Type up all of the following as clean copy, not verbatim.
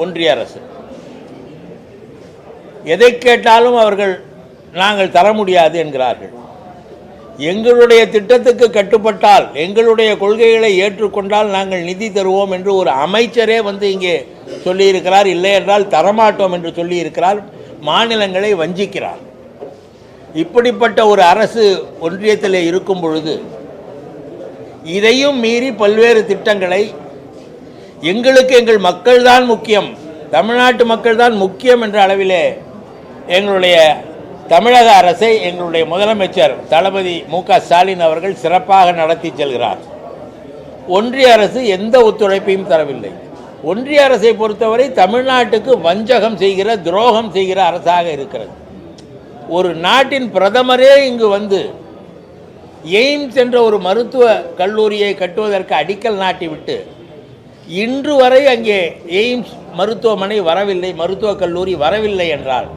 ஒன்றிய அரசு. எதை கேட்டாலும் அவர்கள் நாங்கள் தர முடியாது என்கிறார்கள். எங்களுடைய திட்டத்துக்கு கட்டுப்பட்டால், எங்களுடைய கொள்கைகளை ஏற்றுக்கொண்டால் நாங்கள் நிதி தருவோம் என்று ஒரு அமைச்சரே வந்து இங்கே சொல்லியிருக்கிறார். இல்லை என்றால் தரமாட்டோம் என்று சொல்லியிருக்கிறார். மாநிலங்களை வஞ்சிக்கிறார். இப்படிப்பட்ட ஒரு அரசு ஒன்றியத்தில் இருக்கும் பொழுது இதையும் மீறி பல்வேறு திட்டங்களை, எங்களுக்கு எங்கள் மக்கள்தான் முக்கியம், தமிழ்நாட்டு மக்கள் தான் முக்கியம் என்ற அளவிலே எங்களுடைய தமிழக அரசை எங்களுடைய முதலமைச்சர் தளபதி மு.க. ஸ்டாலின் அவர்கள் சிறப்பாக நடத்தி செல்கிறார். ஒன்றிய அரசு எந்த ஒத்துழைப்பையும் தரவில்லை. ஒன்றிய அரசை பொறுத்தவரை தமிழ்நாட்டுக்கு வஞ்சகம் செய்கிற, துரோகம் செய்கிற அரசாக இருக்கிறது. ஒரு நாட்டின் பிரதமரே இங்கு வந்து எய்ம்ஸ் என்ற ஒரு மருத்துவ கல்லூரியை கட்டுவதற்கு அடிக்கல் நாட்டிவிட்டு இன்று வரை அங்கே எய்ம்ஸ் மருத்துவமனை வரவில்லை, மருத்துவக் கல்லூரி வரவில்லை என்றால்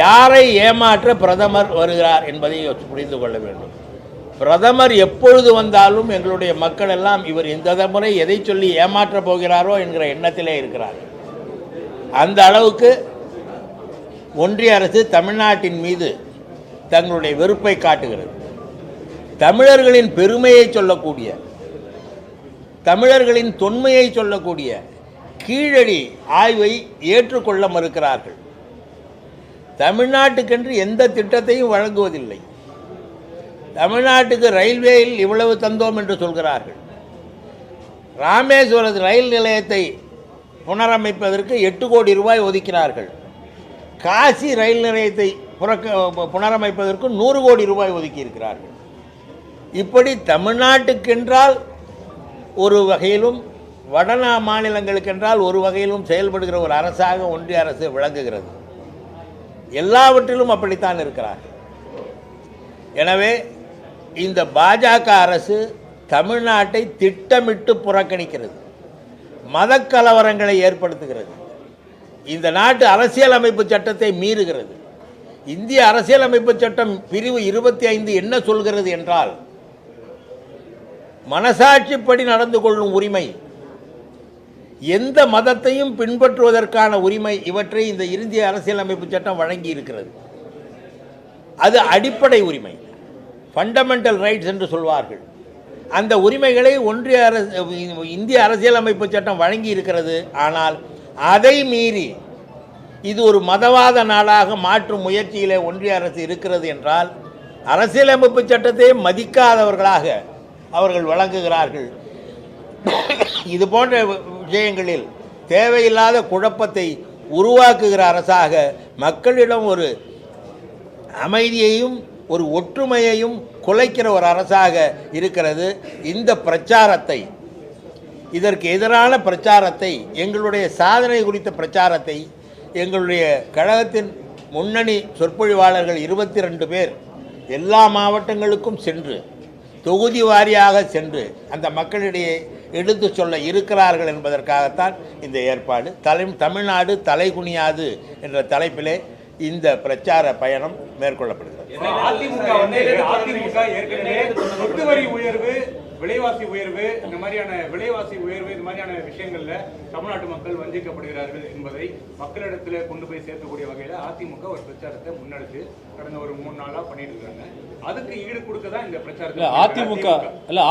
யாரை ஏமாற்ற பிரதமர் வருகிறார் என்பதை புரிந்து கொள்ள வேண்டும். பிரதமர் எப்பொழுது வந்தாலும் எங்களுடைய மக்கள் எல்லாம் இவர் இந்த முறை எதை சொல்லி ஏமாற்றப் போகிறாரோ என்கிற எண்ணத்திலே இருக்கிறார். அந்த அளவுக்கு ஒன்றிய அரசு தமிழ்நாட்டின் மீது தங்களுடைய வெறுப்பை காட்டுகிறது. தமிழர்களின் பெருமையை சொல்லக்கூடிய, தமிழர்களின் தொன்மையை சொல்லக்கூடிய கீழடி ஆய்வை ஏற்றுக்கொள்ள மறுக்கிறார்கள். தமிழ்நாட்டுக்கென்று எந்த திட்டத்தையும் வழங்குவதில்லை. தமிழ்நாட்டுக்கு ரயில்வேயில் இவ்வளவு தந்தோம் என்று சொல்கிறார்கள். ராமேஸ்வரம் ரயில் நிலையத்தை புனரமைப்பதற்கு 8 கோடி ரூபாய் ஒதுக்கினார்கள். காசி ரயில் நிலையத்தை புனரமைப்பதற்கு 100 கோடி ரூபாய் ஒதுக்கியிருக்கிறார்கள். இப்படி தமிழ்நாட்டுக்கென்றால் ஒரு வகையிலும், வட மாநிலங்களுக்கென்றால் ஒரு வகையிலும் செயல்படுகிற ஒரு அரசாக ஒன்றிய அரசு விளங்குகிறது. எல்லாவற்றிலும் அப்படித்தான் இருக்கிறார்கள். எனவே இந்த பாஜக அரசு தமிழ்நாட்டை திட்டமிட்டு புறக்கணிக்கிறது, மதக்கலவரங்களை ஏற்படுத்துகிறது, இந்த நாட்டு அரசியலமைப்பு சட்டத்தை மீறுகிறது. இந்திய அரசியலமைப்பு சட்டம் பிரிவு 25 என்ன சொல்கிறது என்றால், மனசாட்சிப்படி நடந்து கொள்ளும் உரிமை, எந்த மதத்தையும் பின்பற்றுவதற்கான உரிமை, இவற்றை இந்த இந்திய அரசியலமைப்பு சட்டம் வழங்கி இருக்கிறது. அது அடிப்படை உரிமை, ஃபண்டமெண்டல் ரைட்ஸ் என்று சொல்வார்கள். அந்த உரிமைகளை ஒன்றிய அரசு, இந்திய அரசியலமைப்பு சட்டம் வழங்கி இருக்கிறது. ஆனால் அதை மீறி இது ஒரு மதவாத நாடாக மாற்றும் முயற்சியிலே ஒன்றிய அரசு இருக்கிறது என்றால், அரசியலமைப்பு சட்டத்தை மதிக்காதவர்களாக அவர்கள் வழங்குகிறார்கள். இது போன்ற விஷயங்களில் தேவையில்லாத குழப்பத்தை உருவாக்குகிற அரசாக, மக்களிடம் ஒரு அமைதியையும் ஒரு ஒற்றுமையையும் குலைக்கிற ஒரு அரசாக இருக்கிறது. இந்த பிரச்சாரத்தை, இதற்கு எதிரான பிரச்சாரத்தை, எங்களுடைய சாதனை குறித்த பிரச்சாரத்தை எங்களுடைய கழகத்தின் முன்னணி சொற்பொழிவாளர்கள் 22 பேர் எல்லா மாவட்டங்களுக்கும் சென்று, தொகுதி வாரியாக சென்று அந்த மக்களிடையே எடுத்து சொல்ல இருக்கிறார்கள் என்பதற்காகத்தான் இந்த ஏற்பாடு. தமிழ்நாடு தலைகுனியாது என்ற தலைப்பிலே இந்த பிரச்சார பயணம் மேற்கொள்ளப்படுகிறது. விலைவாசி உயர்வு, இந்த மாதிரியான விலைவாசி உயர்வு, இந்த மாதிரியான விஷயங்கள்ல தமிழ்நாட்டு மக்கள் வஞ்சிக்கப்படுகிறார்கள் என்பதை மக்களிடத்தில் கொண்டு போய் சேர்க்கக்கூடிய வகையில அதிமுக ஒரு பிரச்சாரத்தை முன்னெடுத்து கடந்த ஒரு 3 நாளா பண்ணிட்டு இருக்காங்க. அதுக்கு ஈடு கொடுக்க தான் இந்த பிரச்சாரத்தை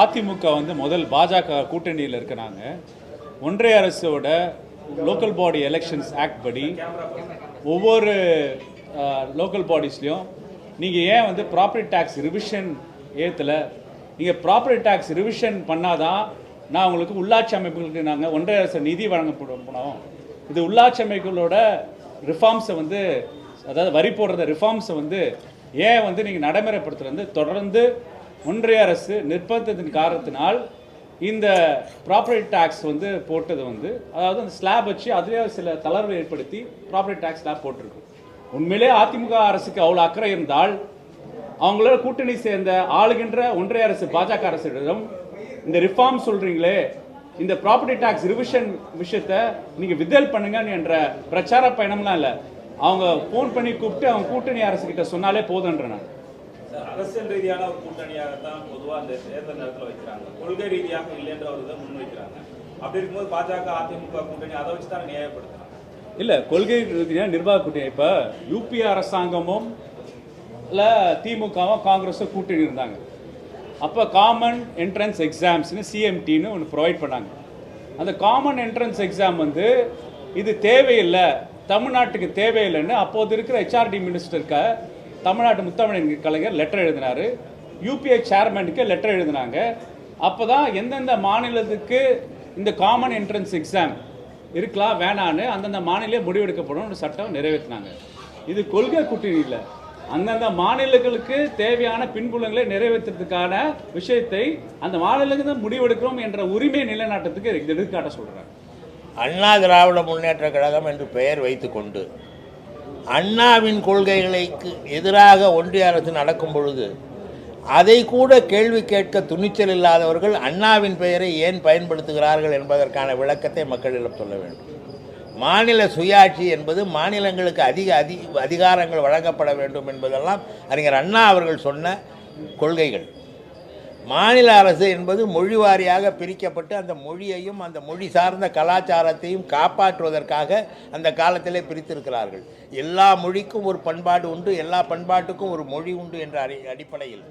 அதிமுக வந்து முதல் பாஜக கூட்டணியில் இருக்கிறாங்க. ஒன்றிய அரசோட லோக்கல் பாடி எலெக்ஷன்ஸ் ஆக்ட் படி ஒவ்வொரு லோக்கல் பாடிஸ்லையும் நீங்கள் ஏன் வந்து ப்ராப்பர்ட்டி டேக்ஸ் ரிவிஷன் ஏற்றலை, நீங்கள் ப்ராப்பர்ட்டி டேக்ஸ் ரிவிஷன் பண்ணாதான் நான் உங்களுக்கு உள்ளாட்சி அமைப்புகளுக்கு நாங்கள் ஒன்றிய அரசு நிதி வழங்கப்படும். இது உள்ளாட்சி அமைப்புகளோட ரிஃபார்ம்ஸை வந்து, அதாவது வரி போடுறத ரிஃபார்ம்ஸை வந்து ஏன் வந்து நீங்கள் நடைமுறைப்படுத்துறது தொடர்ந்து ஒன்றிய அரசு நிர்பந்தத்தின் காரணத்தினால் இந்த ப்ராப்பர்ட்டி டேக்ஸ் வந்து போட்டது வந்து, அதாவது அந்த ஸ்லாப் வச்சு அதிலே சில தளர்வு ஏற்படுத்தி ப்ராப்பர்ட்டி டேக்ஸ் ஸ்லாப் போட்டிருக்கு. உண்மையிலே அதிமுக அரசுக்கு அவ்வளோ அக்கறை இருந்தால் அவங்களோட கூட்டணி சேர்ந்த ஆளுகின்ற ஒன்றிய அரசு பாஜக அரசிடம் இந்த ரிஃபார்ம் சொல்றீங்களே, இந்த ப்ராப்பர்ட்டி டாக்ஸ் ரிவிஷன் விஷயத்தை நீங்க வித்ட்ரால் பண்ணுங்க என்ற பிரச்சார பயணம்லாம் இல்லை. அவங்க போன் பண்ணி கூப்பிட்டு அவங்க கூட்டணி அரசு கிட்ட சொன்னாலே போதுன்ற. நான் அரசியல் ரீதியான ஒரு கூட்டணியாகத்தான் பொதுவாக அந்த தேர்தல் நேரத்தில் வைக்கிறாங்க, கொள்கை ரீதியாக இல்லைன்ற ஒரு இதை முன்வைக்கிறாங்க. அப்படி இருக்கும்போது பாஜக அதிமுக கூட்டணி அதை வச்சு தான் நியாயப்படுத்தணும். இல்லை, கொள்கை ரீதியாக நிர்வாக கூட்டணி. இப்போ யூபி அரசாங்கமும் இல்லை திமுகவும் காங்கிரஸும் கூட்டணி இருந்தாங்க. அப்போ காமன் என்ட்ரன்ஸ் எக்ஸாம்ஸ்னு சிஎம்டின்னு ஒன்று ப்ரொவைட் பண்ணாங்க. அந்த காமன் என்ட்ரன்ஸ் எக்ஸாம் வந்து இது தேவையில்லை, தமிழ்நாட்டுக்கு தேவையில்லைன்னு அப்போது இருக்கிற ஹெச்ஆர்டி மினிஸ்டருக்கு தமிழ்நாட்டு முத்தமிழ் கலைஞர் லெட்டர் எழுதினார். யூபிஐ சேர்மனுக்கு லெட்டர் எழுதினாங்க. அப்போ தான் எந்தெந்த மாநிலத்துக்கு இந்த காமன் என்ட்ரன்ஸ் எக்ஸாம் இருக்கலாம் வேணான்னு அந்தந்த மாநிலம் முடிவெடுக்கப்படும் சட்டம் நிறைவேற்றினாங்க. இது கொள்கை கூட்டணி இல்லை, அந்தந்த மாநிலங்களுக்கு தேவையான பின்புலங்களை நிறைவேற்றுறதுக்கான விஷயத்தை அந்த மாநிலங்கள் முடிவெடுக்கிறோம் என்ற உரிமை நிலைநாட்டத்துக்கு எடுத்துக்காட்ட சொல்கிறாங்க. அண்ணா திராவிட முன்னேற்ற கழகம் என்று பெயர் வைத்துக்கொண்டு அண்ணாவின் கொள்கைகளுக்கு எதிராக ஒன்றிய அரசு நடக்கும் பொழுது அதை கூட கேள்வி கேட்க துணிச்சல் இல்லாதவர்கள் அண்ணாவின் பெயரை ஏன் பயன்படுத்துகிறார்கள் என்பதற்கான விளக்கத்தை மக்களிடம் சொல்ல வேண்டும். மாநில சுயாட்சி என்பது மாநிலங்களுக்கு அதிகாரங்கள் வழங்கப்பட வேண்டும் என்பதெல்லாம் அறிஞர் அண்ணா அவர்கள் சொன்ன கொள்கைகள். மாநில அரசு என்பது மொழி வாரியாக பிரிக்கப்பட்டு அந்த மொழியையும் அந்த மொழி சார்ந்த கலாச்சாரத்தையும் காப்பாற்றுவதற்காக அந்த காலத்திலே பிரித்திருக்கிறார்கள். எல்லா மொழிக்கும் ஒரு பண்பாடு உண்டு, எல்லா பண்பாட்டுக்கும் ஒரு மொழி உண்டு என்ற அடிப்படையில்